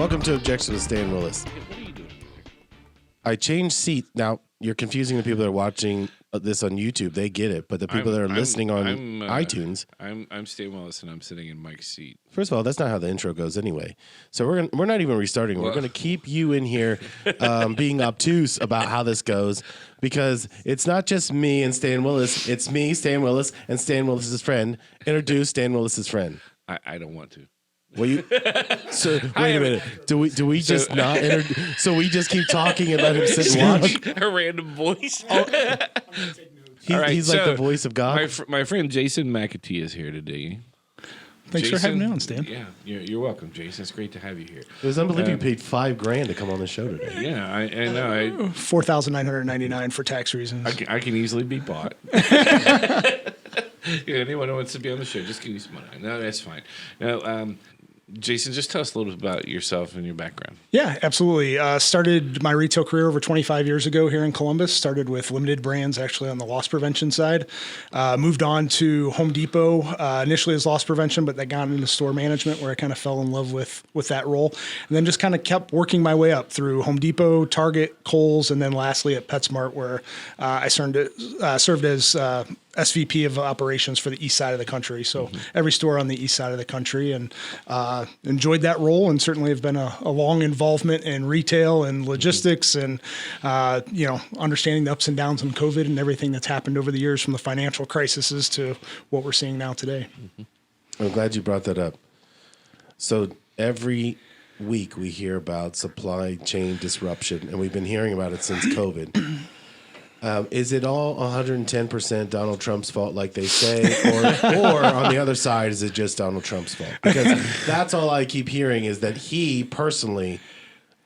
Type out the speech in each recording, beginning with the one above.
Welcome to Objections with Stan Willis. What are you doing? I changed seat. Now, you're confusing the people that are watching this on YouTube. They get it. But the people that are listening on iTunes. I'm Stan Willis, and I'm sitting in Mike's seat. First of all, that's not how the intro goes anyway. So we're not even restarting. We're going to keep you in here being obtuse about how this goes, because it's not just me and Stan Willis. It's me, Stan Willis, and Stan Willis's friend. Introduce Stan Willis's friend. I don't want to. Well, so wait a minute. Do we just not? So we just keep talking and let him sit and watch? A random voice. He's like the voice of God. My friend Jason McAtee is here today. Thanks for having me on, Stan. Yeah, you're welcome, Jason. It's great to have you here. It was unbelievable. You paid $5,000 to come on the show today. Yeah, I know. $4,999 for tax reasons. I can easily be bought. Anyone who wants to be on the show, just give me some money. No, that's fine. Now, Jason, just tell us a little bit about yourself and your background. Yeah, absolutely. Started my retail career over 25 years ago here in Columbus. Started with limited brands, actually on the loss prevention side. Moved on to Home Depot, initially as loss prevention, but then got into store management where I kind of fell in love with that role. And then just kind of kept working my way up through Home Depot, Target, Kohl's, and then lastly at PetSmart, where I served as SVP of operations for the east side of the country. So every store on the east side of the country, and enjoyed that role, and certainly have been a long involvement in retail and logistics and, understanding the ups and downs in COVID and everything that's happened over the years, from the financial crises to what we're seeing now today. I'm glad you brought that up. So every week we hear about supply chain disruption, and we've been hearing about it since COVID. Is it all 110% Donald Trump's fault, like they say, or on the other side, is it just Donald Trump's fault? Because that's all I keep hearing, is that he personally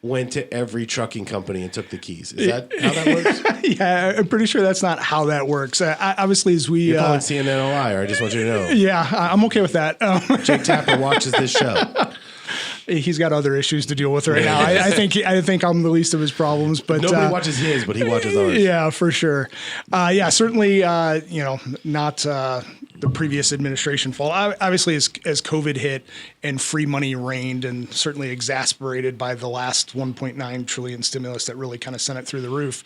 went to every trucking company and took the keys. Is that how that works? Yeah, I'm pretty sure that's not how that works. Obviously, as we... You're calling CNN a liar. I just want you to know. Yeah, I'm okay with that. Jake Tapper watches this show. He's got other issues to deal with right now. I think I'm the least of his problems. But nobody watches his, but he watches ours. Yeah, for sure. Certainly. Not the previous administration fault. Obviously, as COVID hit and free money reigned, and certainly exasperated by the last 1.9 trillion stimulus that really kind of sent it through the roof.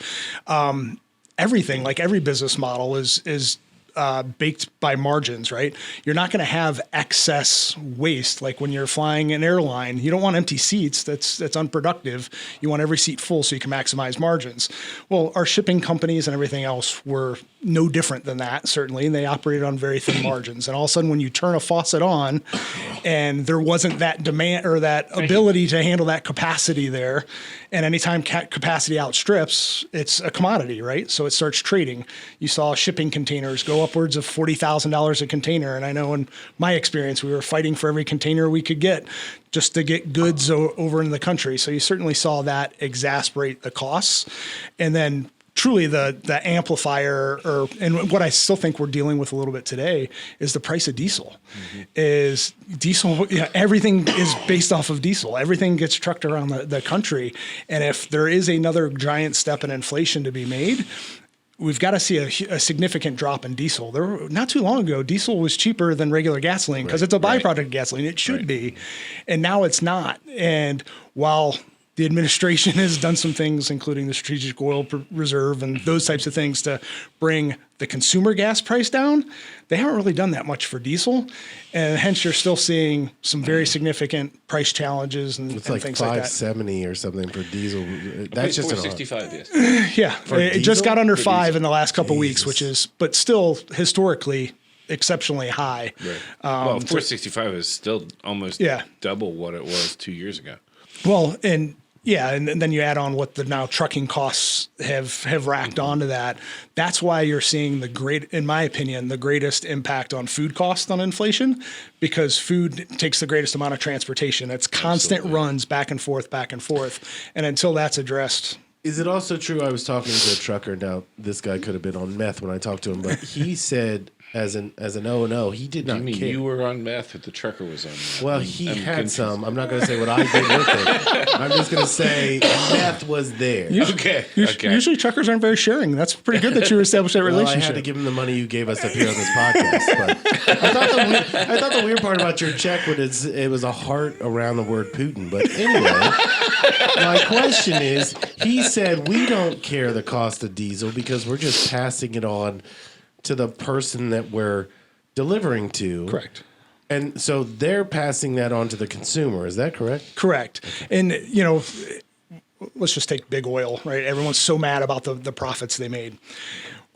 Everything, like every business model, is baked by margins, right? You're not going to have excess waste. Like when you're flying an airline, you don't want empty seats. That's unproductive. You want every seat full so you can maximize margins. Well, our shipping companies and everything else were no different than that, certainly, and they operated on very thin margins. And all of a sudden, when you turn a faucet on and there wasn't that demand or that ability to handle that capacity there, and anytime capacity outstrips, it's a commodity, right? So it starts trading. You saw shipping containers go upwards of $40,000 a container. And I know in my experience, we were fighting for every container we could get just to get goods over in the country. So you certainly saw that exasperate the costs. And then truly the amplifier, and what I still think we're dealing with a little bit today, is the price of diesel. Is diesel, everything is based off of diesel. Everything gets trucked around the country. And if there is another giant step in inflation to be made, we've got to see a significant drop in diesel. Not too long ago, diesel was cheaper than regular gasoline because it's a byproduct of gasoline. It should be. And now it's not. And while the administration has done some things, including the strategic oil reserve and those types of things, to bring the consumer gas price down, they haven't really done that much for diesel. And hence you're still seeing some very significant price challenges and things like that. It's like $5.70 or something for diesel. That's just $4.65, yes. Yeah, it just got under $5 in the last couple of weeks, which is, but still historically exceptionally high. Right. Well, $4.65 is still almost double what it was 2 years ago. Well, and then you add on what the now trucking costs have racked onto that. That's why you're seeing in my opinion, the greatest impact on food costs on inflation, because food takes the greatest amount of transportation. It's constant runs back and forth. And until that's addressed, Is it also true? I was talking to a trucker. Now, this guy could have been on meth when I talked to him, but he said, as an O&O, he did You not mean care. you were on meth, or the trucker was on meth? Well, he had some. I'm not going to say what I did with it. I'm just going to say meth was there. Okay. Okay. Usually truckers aren't very sharing. That's pretty good that you established that Well, relationship. I had to give him the money you gave us up here on this podcast. But I thought the weird part about your check was it was a heart around the word Putin. But anyway, my question is, he said we don't care the cost of diesel because we're just passing it on to the person that we're delivering to. Correct. And so they're passing that on to the consumer. Is that correct? Correct. And, let's just take big oil, right? Everyone's so mad about the profits they made.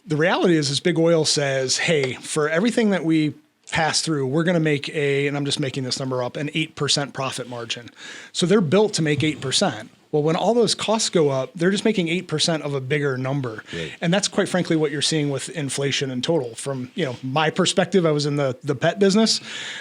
The reality is big oil says, hey, for everything that we pass through, we're going to make and I'm just making this number up, an 8% profit margin. So they're built to make 8%. Well, when all those costs go up, they're just making 8% of a bigger number. Right. And that's quite frankly what you're seeing with inflation in total. From my perspective, I was in the pet business.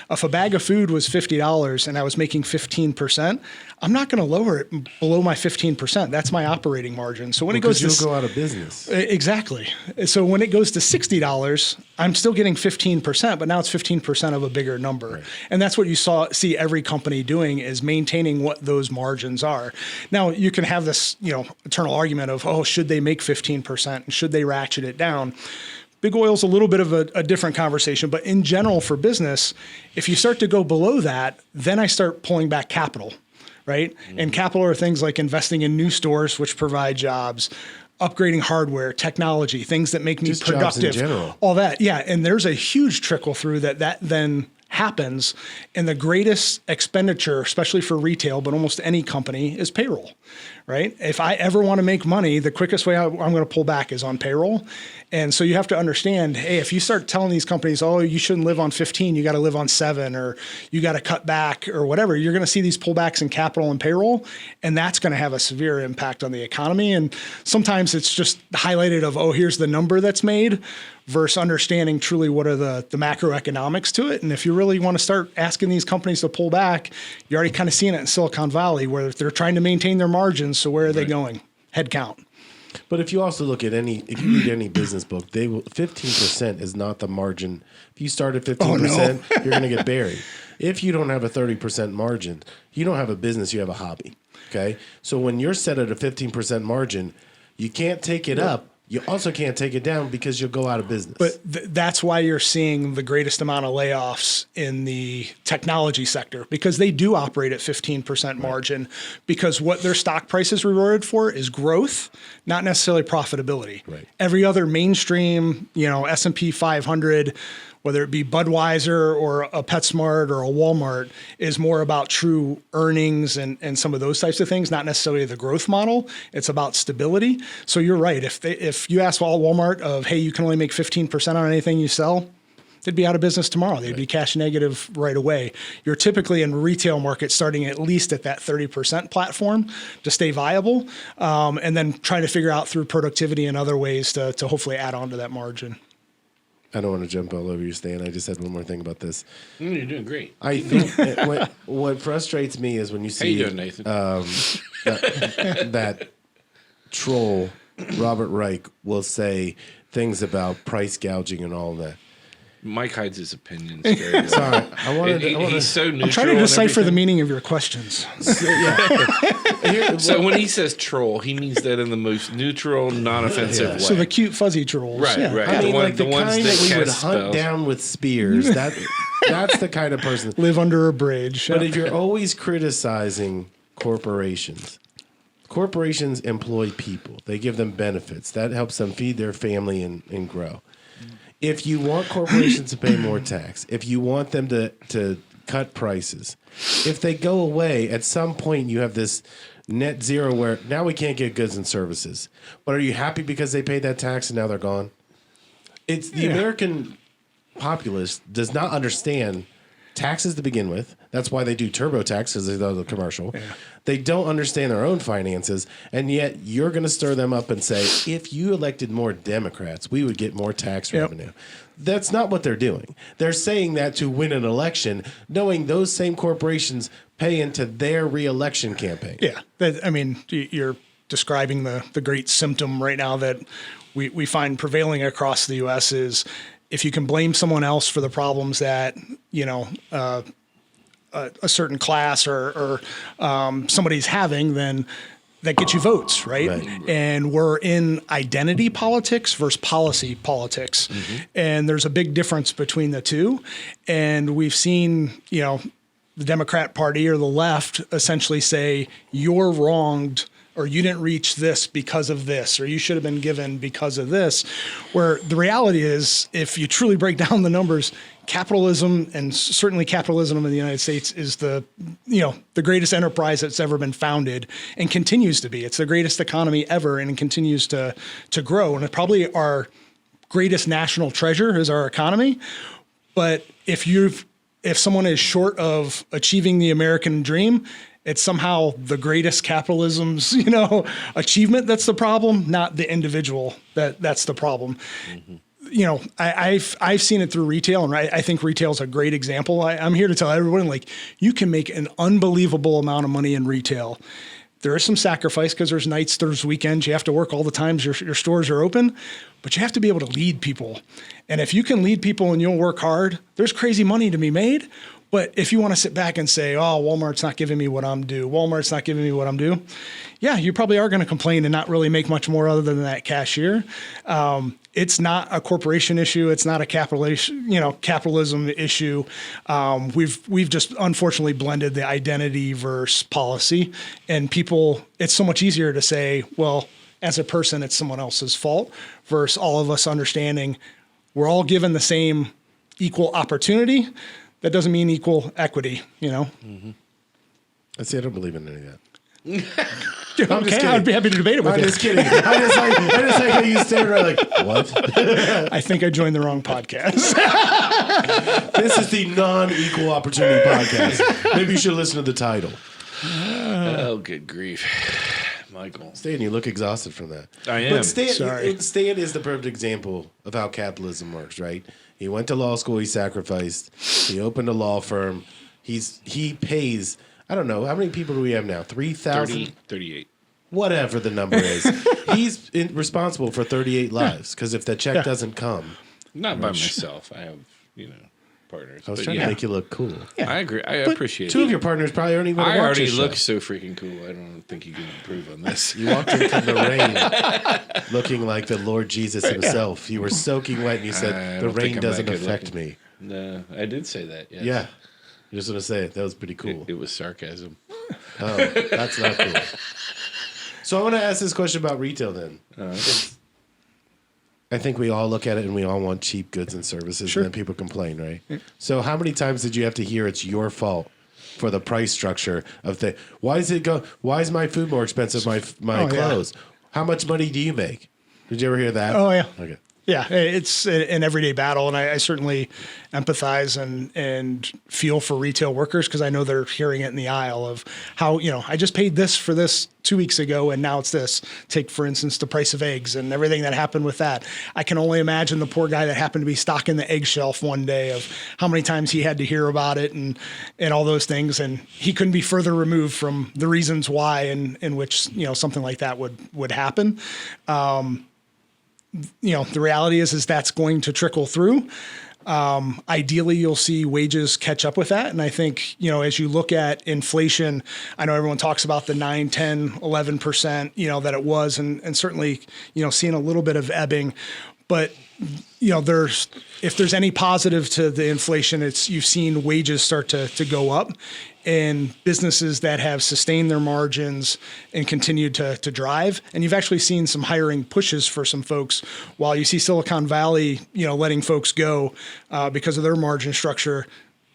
If a bag of food was $50 and I was making 15%, I'm not going to lower it below my 15%. That's my operating margin. So when it goes to you'll go out of business. Exactly. So when it goes to $60, I'm still getting 15%, but now it's 15% of a bigger number. Right. And that's what you see every company doing, is maintaining what those margins are. Now, you can have this, eternal argument of, should they make 15% and should they ratchet it down? Big oil's a little bit of a different conversation, but in general for business, if you start to go below that, then I start pulling back capital, right? Mm-hmm. And capital are things like investing in new stores, which provide jobs, upgrading hardware, technology, things that make me just productive, jobs in general. All that. Yeah. And there's a huge trickle through that then happens. And the greatest expenditure, especially for retail, but almost any company, is payroll, right? If I ever want to make money, the quickest way I'm going to pull back is on payroll. And so you have to understand, hey, if you start telling these companies, you shouldn't live on 15, you got to live on 7, or you got to cut back or whatever, you're going to see these pullbacks in capital and payroll, and that's going to have a severe impact on the economy. And sometimes it's just highlighted of, here's the number that's made, versus understanding truly what are the macroeconomics to it. And if you really want to start asking these companies to pull back, you're already kind of seeing it in Silicon Valley, where they're trying to maintain their margins. So where are they going? Head count. But if you also look at if you read any business book, 15% is not the margin. If you start at 15%, you're going to get buried. If you don't have a 30% margin, you don't have a business, you have a hobby. Okay? So when you're set at a 15% margin, you can't take it up. You also can't take it down because you'll go out of business. But that's why you're seeing the greatest amount of layoffs in the technology sector, because they do operate at 15% margin, because what their stock price is rewarded for is growth, not necessarily profitability. Right. Every other mainstream, S&P 500, whether it be Budweiser or a PetSmart or a Walmart, is more about true earnings and some of those types of things, not necessarily the growth model. It's about stability. So you're right. If you ask Walmart of, hey, you can only make 15% on anything you sell, they'd be out of business tomorrow. They'd be cash negative right away. You're typically in retail market starting at least at that 30% platform to stay viable, and then trying to figure out through productivity and other ways to hopefully add on to that margin. I don't want to jump all over you, Stan. I just had one more thing about this. You're doing great. I think what frustrates me is when you see How you doing, Nathan? that troll, Robert Reich, will say things about price gouging and all that. Mike hides his opinions very well. Sorry, I wanted. He's so neutral. I'm trying to decipher the meaning of your questions. So when he says troll, he means that in the most neutral, non-offensive way. So the cute fuzzy trolls. Right, yeah. right. I mean, the ones kind that we would cast hunt spells. down with spears. That's the kind of person. Live under a bridge. But if you're always criticizing corporations employ people. They give them benefits. That helps them feed their family and grow. If you want corporations to pay more tax, if you want them to cut prices, if they go away, at some point you have this net zero where now we can't get goods and services. But are you happy because they paid that tax and now they're gone? It's the American populace does not understand taxes to begin with. That's why they do TurboTax, because they know the commercial. Yeah. They don't understand their own finances, and yet you're going to stir them up and say, if you elected more Democrats, we would get more tax revenue. That's not what they're doing. They're saying that to win an election, knowing those same corporations pay into their re-election campaign. Yeah. You're describing the great symptom right now that we find prevailing across the U.S. is if you can blame someone else for the problems that, a certain class or somebody's having, then that gets you votes, right? And we're in identity politics versus policy politics. And there's a big difference between the two. And we've seen, the Democrat Party or the left essentially say, you're wronged, or you didn't reach this because of this, or you should have been given because of this, where the reality is, if you truly break down the numbers, capitalism, and certainly capitalism in the United States, is the greatest enterprise that's ever been founded and continues to be. It's the greatest economy ever, and it continues to grow. And it's probably our greatest national treasure is our economy. But if someone is short of achieving the American dream, it's somehow the greatest capitalism's, achievement that's the problem, not the individual that's the problem. I've seen it through retail, and I think retail is a great example. I'm here to tell everyone, you can make an unbelievable amount of money in retail. There is some sacrifice because there's nights, there's weekends. You have to work all the times your stores are open, but you have to be able to lead people. And if you can lead people and you'll work hard, there's crazy money to be made. But if you want to sit back and say, oh, Walmart's not giving me what I'm due, Walmart's not giving me what I'm due, yeah, you probably are going to complain and not really make much more other than that cashier. It's not a corporation issue. It's not a capitalism issue. We've just unfortunately blended the identity versus policy, and people, it's so much easier to say, well, as a person, it's someone else's fault, versus all of us understanding we're all given the same equal opportunity. That doesn't mean equal equity, I see. I don't believe in any of that. I'm just kidding. I'd be happy to debate it with you. I'm just kidding. I just like how you stand right like, what? I think I joined the wrong podcast. This is the non-equal opportunity podcast. Maybe you should listen to the title. Oh, good grief. Michael. Stan, you look exhausted from that. I am. But Sorry. Stan is the perfect example of how capitalism works, right? He went to law school. He sacrificed. He opened a law firm. He pays. I don't know. How many people do we have now? 3,000? 38. Whatever the number is. He's responsible for 38 lives because if that check doesn't come. Not by myself. I have, partners. I was trying to make you look cool. Yeah. I agree. I appreciate Two it. of your partners probably aren't even I already this look show. so freaking cool. I don't think you can improve on this. You walked into the rain looking like the Lord Jesus himself. You were soaking wet and you said, the rain doesn't affect me. No, I did say that, yes. Yeah. I just want to say it. That was pretty cool. It was sarcasm. Oh, that's not cool. So I want to ask this question about retail then. I think we all look at it and we all want cheap goods and services, Sure. and then people complain, right? Yeah. So how many times did you have to hear it's your fault for the price structure of the? Why is my food more expensive? My clothes. Yeah. How much money do you make? Did you ever hear that? Oh yeah. Okay. Yeah, it's an everyday battle, and I certainly empathize and feel for retail workers because I know they're hearing it in the aisle of how, I just paid this for this 2 weeks ago and now it's this. Take, for instance, the price of eggs and everything that happened with that. I can only imagine the poor guy that happened to be stocking the egg shelf one day of how many times he had to hear about it and all those things, and he couldn't be further removed from the reasons why in which, something like that would happen. The reality is that's going to trickle through. Ideally, you'll see wages catch up with that. And I think, as you look at inflation, I know everyone talks about the 9, 10, 11%, that it was, and certainly, seeing a little bit of ebbing. But, if there's any positive to the inflation, you've seen wages start to go up, and businesses that have sustained their margins and continued to drive. And you've actually seen some hiring pushes for some folks, while you see Silicon Valley, letting folks go because of their margin structure.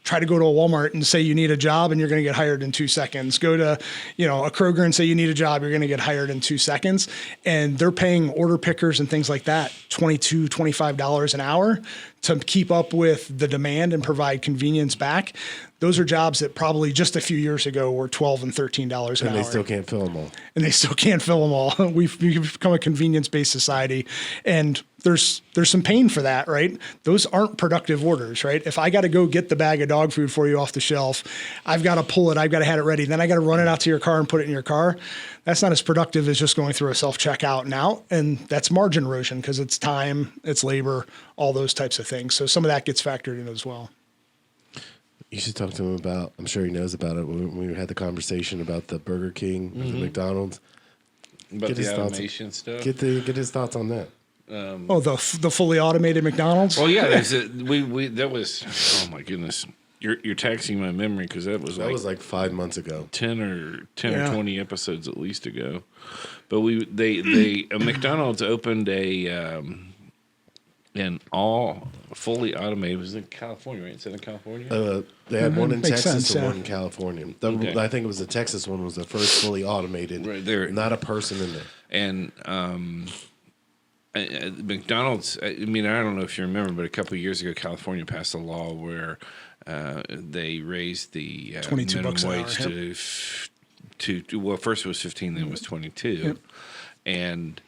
Try to go to a Walmart and say you need a job and you're going to get hired in 2 seconds. Go to, a Kroger and say you need a job, you're going to get hired in 2 seconds. And they're paying order pickers and things like that $22, $25 an hour to keep up with the demand and provide convenience back. Those are jobs that probably just a few years ago were $12 and $13 an hour. And they still can't fill them all. And they still can't fill them all. We've become a convenience-based society. And there's some pain for that, right? Those aren't productive orders, right? If I got to go get the bag of dog food for you off the shelf, I've got to pull it, I've got to have it ready, then I got to run it out to your car and put it in your car. That's not as productive as just going through a self-checkout and out. And that's margin erosion because it's time, it's labor, all those types of things. So some of that gets factored in as well. You should talk to him about, I'm sure he knows about it, when we had the conversation about the Burger King, the McDonald's. About the automation stuff. Get his thoughts on that. The fully automated McDonald's. Well, yeah, that was. Oh my goodness, you're taxing my memory because that was like 5 months ago, 10 or 20 episodes at least ago. But McDonald's opened an all fully automated. It was in California, right? Is that in California? They had one in Makes Texas sense, and yeah. one in California. Okay. I think it was the Texas one was the first fully automated. Right there, not a person in there. And McDonald's, I mean, I don't know if you remember, but a couple of years ago, California passed a law where they raised the minimum wage to well, first it was 15, then it was 22. Yep. And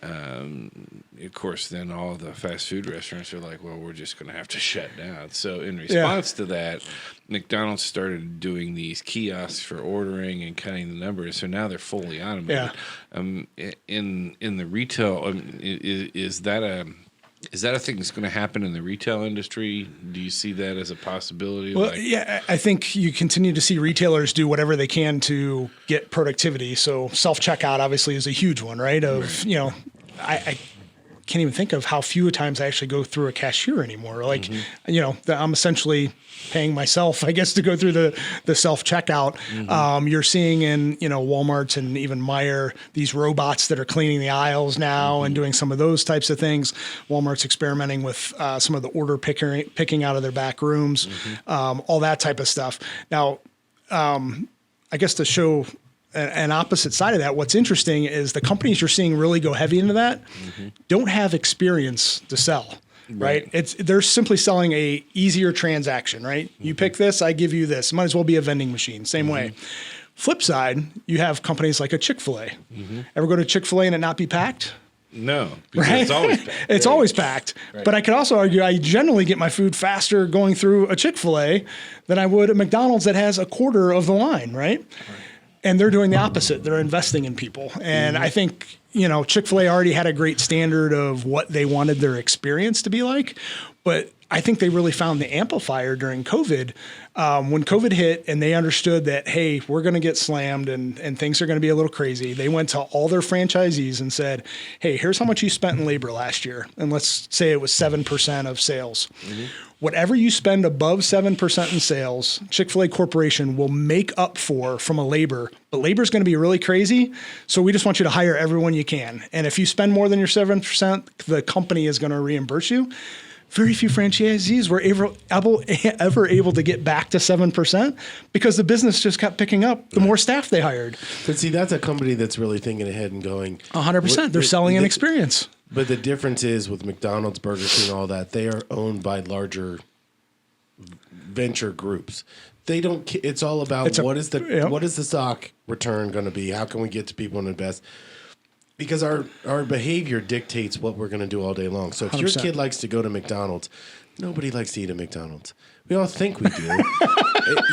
of course, then all the fast food restaurants are like, well, we're just going to have to shut down. So in response to that, McDonald's started doing these kiosks for ordering and cutting the numbers. So now they're fully automated. Yeah. In the retail, is that a thing that's going to happen in the retail industry? Do you see that as a possibility? Well, yeah, I think you continue to see retailers do whatever they can to get productivity. So self-checkout obviously is a huge one, right? I can't even think of how few times I actually go through a cashier anymore. Like, I'm essentially paying myself, I guess, to go through the self-checkout. You're seeing in, Walmart's and even Meijer, these robots that are cleaning the aisles now and doing some of those types of things. Walmart's experimenting with some of the order picking out of their back rooms, all that type of stuff. Now, I guess to show an opposite side of that, what's interesting is the companies you're seeing really go heavy into that don't have experience to sell. Right. They're simply selling a easier transaction, right? You pick this, I give you this. It might as well be a vending machine. Same way. Flip side, you have companies like a Chick-fil-A. Ever go to Chick-fil-A and it not be packed? No, because right? it's always packed. It's always packed. Right. But I could also argue I generally get my food faster going through a Chick-fil-A than I would at McDonald's that has a quarter of the line, right? And they're doing the opposite. They're investing in people. And I think, Chick-fil-A already had a great standard of what they wanted their experience to be like. But I think they really found the amplifier during COVID. When COVID hit and they understood that, hey, we're going to get slammed and things are going to be a little crazy, they went to all their franchisees and said, hey, here's how much you spent in labor last year. And let's say it was 7% of sales. Whatever you spend above 7% in sales, Chick-fil-A Corporation will make up for from a labor. But labor is going to be really crazy. So we just want you to hire everyone you can. And if you spend more than your 7%, the company is going to reimburse you. Very few franchisees were ever able to get back to 7% because the business just kept picking up the more staff they hired. But see, that's a company that's really thinking ahead and going 100%. They're selling an experience. But the difference is with McDonald's, Burger King, all that, they are owned by larger venture groups. They don't. It's all about what is the stock return going to be? How can we get to people and invest? Because our behavior dictates what we're going to do all day long. So if 100%. Your kid likes to go to McDonald's, nobody likes to eat at McDonald's. We all think we do.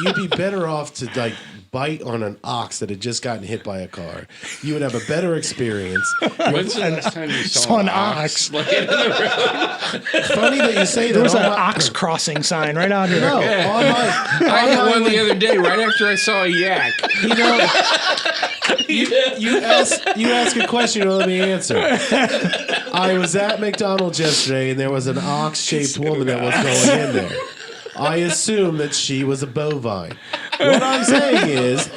You'd be better off to bite on an ox that had just gotten hit by a car. You would have a better experience. When's the last time you saw an ox? Funny that you say that. There was an ox crossing sign right out here. No, I had one the other day right after I saw a yak. You ask a question, let me answer. I was at McDonald's yesterday, and there was an ox-shaped woman that was going in there. I assume that she was a bovine. What I'm saying is,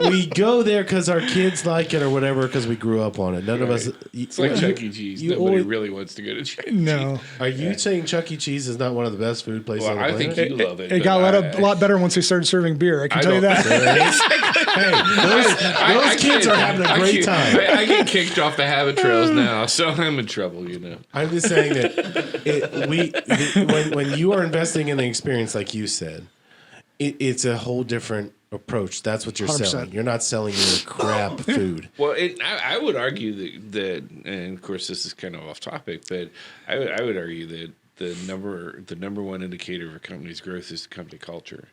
we go there because our kids like it or whatever because we grew up on it. None of us. It's like Chuck E. Cheese. Nobody really wants to go to Chuck E. Cheese. No. Are you saying Chuck E. Cheese is not one of the best food places on the planet? I think you love it. It got a lot better once they started serving beer. I can tell you that. Hey, those kids are having a great time. I get kicked off the habit trails now, so I'm in trouble, I'm just saying that when you are investing in the experience, like you said, it's a whole different approach. That's what you're 100%. selling. You're not selling your crap food. Well, I would argue that, and of course this is kind of off topic, but I would argue that the number one indicator of a company's growth is the company culture.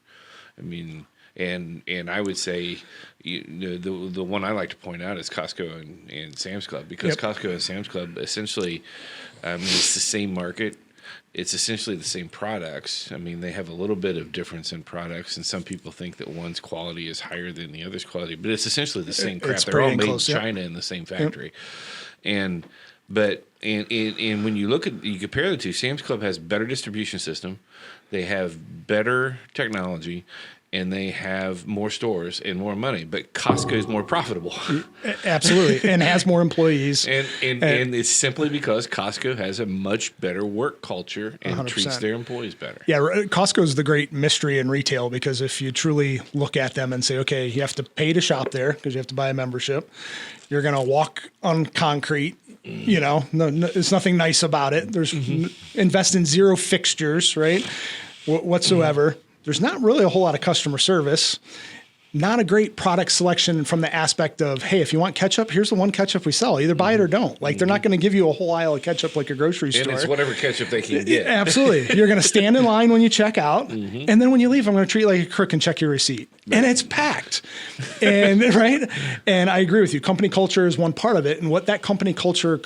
I mean, and I would say, the one I like to point out is Costco and Sam's Club, because Costco and Sam's Club essentially, it's the same market. It's essentially the same products. I mean, they have a little bit of difference in products, and some people think that one's quality is higher than the other's quality, but it's essentially the same crap. They're all made in China in the same factory. And when you compare the two, Sam's Club has better distribution system, they have better technology, and they have more stores and more money, but Costco is more profitable. Absolutely, and has more employees. And it's simply because Costco has a much better work culture and 100%. Treats their employees better. Yeah, Costco is the great mystery in retail, because if you truly look at them and say, okay, you have to pay to shop there because you have to buy a membership. You're going to walk on concrete. No, there's nothing nice about it. There's invest in zero fixtures, right? Whatsoever. There's not really a whole lot of customer service. Not a great product selection from the aspect of, hey, if you want ketchup, here's the one ketchup we sell. Either buy it or don't. Like, they're not going to give you a whole aisle of ketchup like a grocery store. And it's whatever ketchup they can get. Absolutely. You're going to stand in line when you check out. And then when you leave, I'm going to treat you like a crook and check your receipt. And it's packed. And right. And I agree with you. Company culture is one part of it. And what that company culture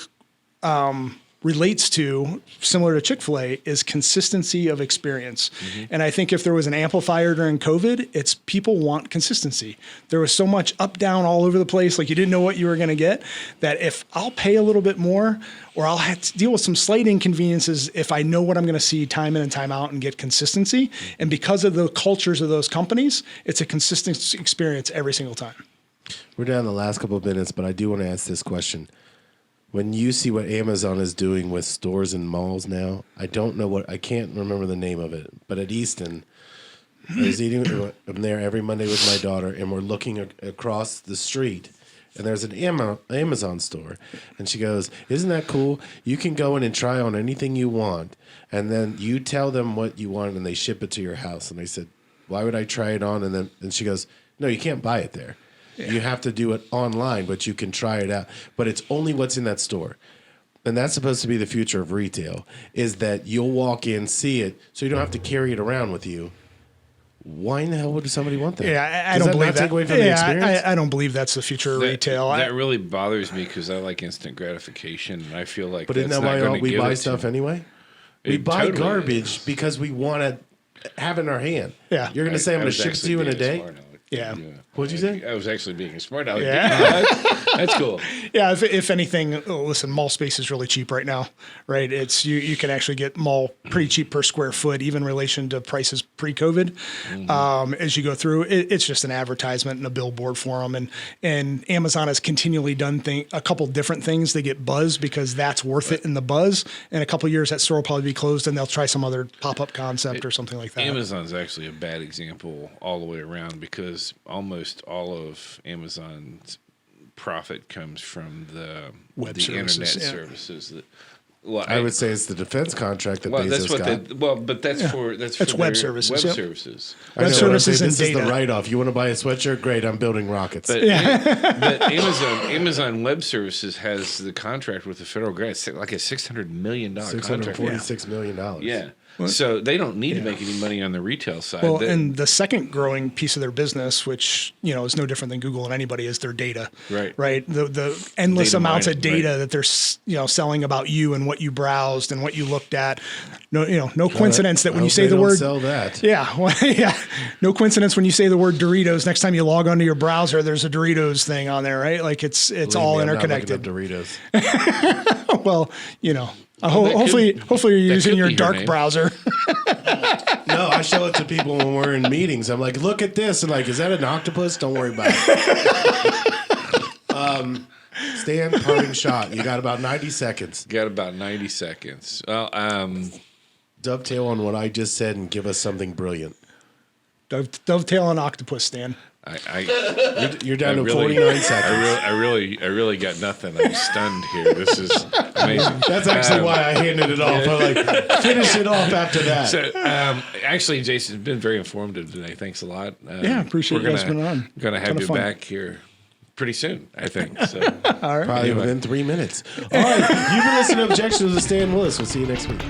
relates to, similar to Chick-fil-A, is consistency of experience. And I think if there was an amplifier during COVID, it's people want consistency. There was so much up, down, all over the place, like you didn't know what you were going to get, that if I'll pay a little bit more, or I'll have to deal with some slight inconveniences if I know what I'm going to see time in and time out and get consistency. And because of the cultures of those companies, it's a consistent experience every single time. We're down the last couple of minutes, but I do want to ask this question. When you see what Amazon is doing with stores and malls now, I can't remember the name of it, but at Easton, I'm there every Monday with my daughter, and we're looking across the street, and there's an Amazon store, and she goes, "Isn't that cool? You can go in and try on anything you want, and then you tell them what you want, and they ship it to your house." And I said, "Why would I try it on?" And she goes, "No, you can't buy it there. Yeah. You have to do it online, but you can try it out. But it's only what's in that store." And that's supposed to be the future of retail, is that you'll walk in, see it, so you don't have to carry it around with you. Why in the hell would somebody want that? Yeah, I don't believe that. Take away from the experience? I don't believe that's the future of retail. That really bothers me, because I like instant gratification, and I feel like But isn't that why we buy stuff anyway? We buy garbage because we want to have it in our hand. Yeah. You're going to say I'm going to ship it to you in a day? Yeah. What'd you say? I was actually being smart. Yeah. That's cool. Yeah. If anything, listen, mall space is really cheap right now, right? It's you can actually get mall pretty cheap per square foot, even in relation to prices pre-COVID. As you go through, it's just an advertisement and a billboard for them. And Amazon has continually done a couple different things. They get buzz because that's worth it in the buzz. In a couple of years, that store will probably be closed, and they'll try some other pop-up concept or something like that. Amazon's actually a bad example all the way around, because almost all of Amazon's profit comes from the internet services. I would say it's the defense contract that Bezos got. That's web services. Web Yep. services. Web services and this data. is the write-off. You want to buy a sweatshirt? Great, I'm building rockets. But Amazon Web Services has the contract with the federal government. It's like a $600 million contract. $646 million. Yeah. So they don't need to make any money on the retail side. Well, and the second growing piece of their business, which is no different than Google and anybody, is their data. Right. The endless amounts of data that they're selling about you and what you browsed and what you looked at. No coincidence that when you say the word sell that. Yeah. No coincidence when you say the word Doritos. Next time you log onto your browser, there's a Doritos thing on there, right? Like it's all interconnected. Doritos. Well, hopefully you're using your dark browser. No, I show it to people when we're in meetings. I'm like, look at this. And like, is that an octopus? Don't worry about it. Stan, parting shot. You got about 90 seconds. Well, dovetail on what I just said and give us something brilliant. Dovetail an octopus, Stan. You're down I to really- 49 seconds. I really got nothing. I'm stunned here. This is amazing. That's actually why I handed it off. I'm like, finish it off after that. So, actually, Jason, it's been very informative today. Thanks a lot. Yeah, appreciate you guys being on. Going to Ton have of you fun. back here pretty soon, I think. So, All right. Probably within 3 minutes. All right. You've been listening to Objections with Stan Willis. We'll see you next week.